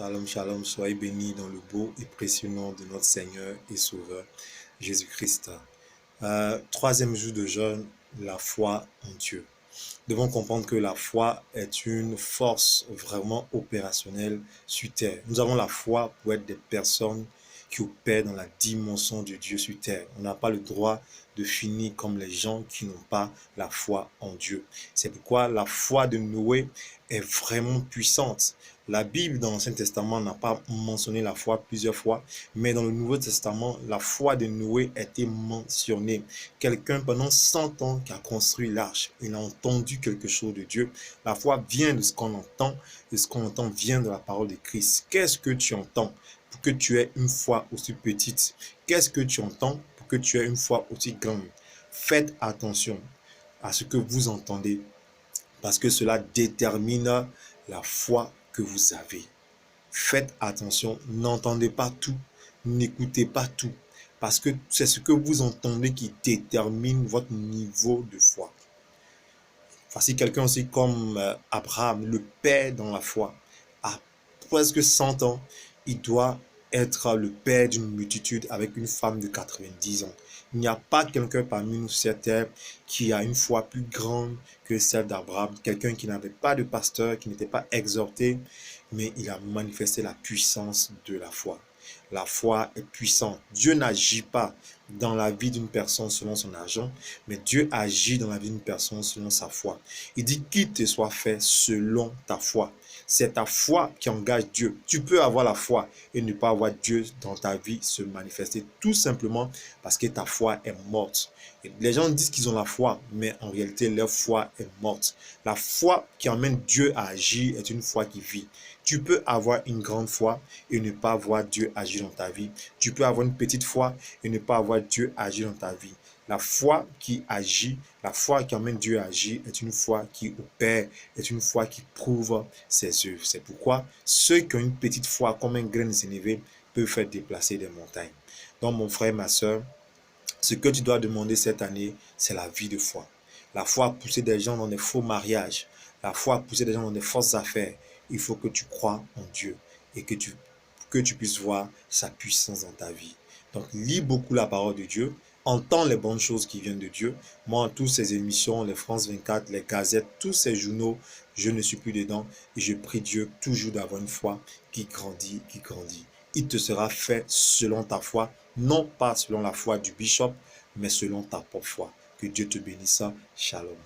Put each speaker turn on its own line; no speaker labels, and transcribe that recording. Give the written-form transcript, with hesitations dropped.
Shalom, shalom, soyez bénis dans le beau et précieux nom de notre Seigneur et Sauveur Jésus-Christ. Troisième jour de jeûne, la foi en Dieu. Nous devons comprendre que la foi est une force vraiment opérationnelle sur terre. Nous avons la foi pour être des personnes qui opèrent dans la dimension de Dieu sur terre. On n'a pas le droit de finir comme les gens qui n'ont pas la foi en Dieu. C'est pourquoi la foi de Noé est vraiment puissante. La Bible dans l'Ancien Testament n'a pas mentionné la foi plusieurs fois, mais dans le Nouveau Testament, la foi de Noé a été mentionnée. Quelqu'un pendant 100 ans qui a construit l'arche, il a entendu quelque chose de Dieu. La foi vient de ce qu'on entend, et ce qu'on entend vient de la parole de Christ. Qu'est-ce que tu entends pour que tu aies une foi aussi petite? Qu'est-ce que tu entends pour que tu aies une foi aussi grande? Faites attention à ce que vous entendez, parce que cela détermine la foi que vous avez. Faites attention, n'entendez pas tout, n'écoutez pas tout, parce que c'est ce que vous entendez qui détermine votre niveau de foi. Voici quelqu'un aussi comme Abraham, le père dans la foi. À presque 100 ans, il doit être le père d'une multitude avec une femme de 90 ans. Il n'y a pas quelqu'un parmi nous sur terre qui a une foi plus grande que celle d'Abraham. Quelqu'un qui n'avait pas de pasteur, qui n'était pas exhorté, mais il a manifesté la puissance de la foi. La foi est puissante. Dieu n'agit pas dans la vie d'une personne selon son argent, mais Dieu agit dans la vie d'une personne selon sa foi. Il dit qu'il te soit fait selon ta foi. C'est ta foi qui engage Dieu. Tu peux avoir la foi et ne pas avoir Dieu dans ta vie se manifester tout simplement parce que ta foi est morte. Et les gens disent qu'ils ont la foi, mais en réalité leur foi est morte. La foi qui emmène Dieu à agir est une foi qui vit. Tu peux avoir une grande foi et ne pas voir Dieu agir dans ta vie. Tu peux avoir une petite foi et ne pas voir Dieu agir dans ta vie. La foi qui agit, la foi qui emmène Dieu à agir est une foi qui opère, est une foi qui prouve ses œuvres. C'est pourquoi ceux qui ont une petite foi comme un grain de sénévé peuvent faire déplacer des montagnes. Donc mon frère, ma soeur, ce que tu dois demander cette année, c'est la vie de foi. La foi a poussé des gens dans des faux mariages. La foi a poussé des gens dans des fausses affaires. Il faut que tu crois en Dieu et que tu puisses voir sa puissance dans ta vie. Donc, lis beaucoup la parole de Dieu. Entends les bonnes choses qui viennent de Dieu. Moi, toutes ces émissions, les France 24, les gazettes, tous ces journaux, je ne suis plus dedans. Et je prie Dieu toujours d'avoir une foi qui grandit, qui grandit. Il te sera fait selon ta foi, non pas selon la foi du bishop, mais selon ta propre foi. Que Dieu te bénisse. Shalom.